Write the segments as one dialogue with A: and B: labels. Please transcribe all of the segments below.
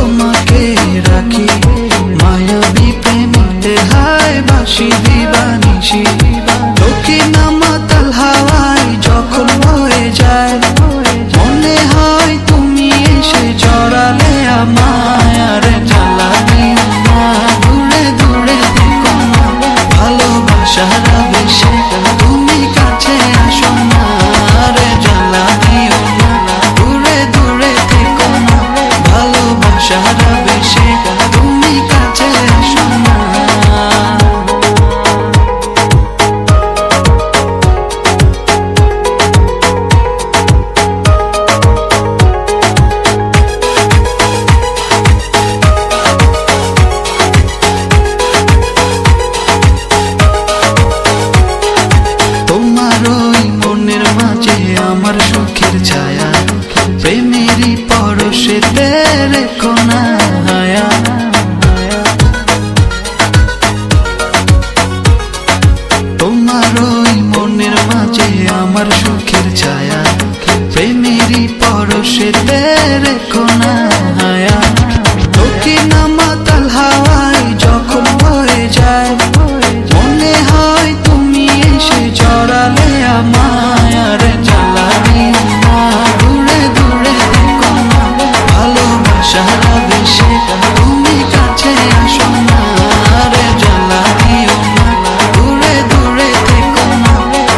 A: তোমাকে রাখি মায়াবী প্রেমেতে হায় বাসি দিবানিশি দক্ষিণা মাতাল হাওয়ায় যখন বয়ে যায় মনে হয় তুমি এসে জড়ালে আমায় আর জ্বালা দিও না দূরে দূরে থেকো না ভালোবাসার আবেশে তুমি কাছে আসো না আর জ্বালা দিও না দূরে দূরে থেকো না ভালোবাসার আবেশে তুমি কাছে আসো না। আমার সুখের ছায়া প্রেমেরই পরশেতে রেখো না হায়া তোমার ওই মনের মাঝে আমার সুখের ছায়া প্রেমেরই পরশেতে রেখো না হায়া দক্ষিণা মাতাল হাওয়ায় যখন বয়ে যায় মনে হয় তুমি এসে জড়ালে আমায় আর জ্বালা দিও না দূরে দূরে থেকো না ভালোবাসার আবেশে তুমি কাছে আসো না আর জ্বালা দিও না দূরে দূরে থেকো না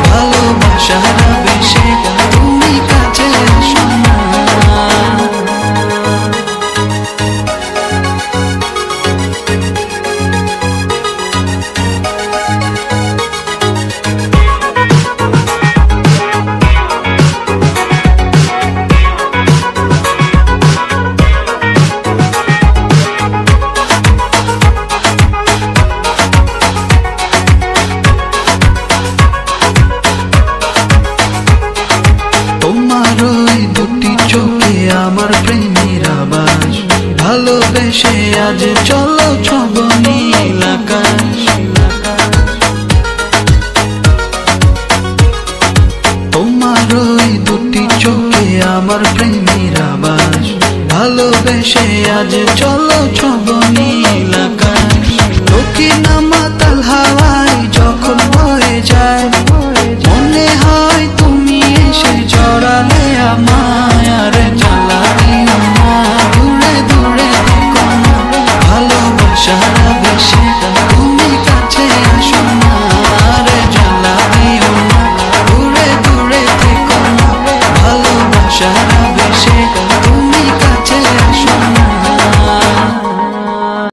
A: ভালোবাসার আবেশে তুমি কাছে আসো না। তোমার ওই দুটি চোখে আমার প্রেমের আবাস ভালোবেসে আজ চলো ছব নীল আকাশ তোমার ওই দুটি চোখে আমার প্রেমের আবাস ভালোবেসে আজ চলো ছব নীল আকাশ দক্ষিণা মাতাল হাওয়ায় যখন বয়ে যায় মনে হয়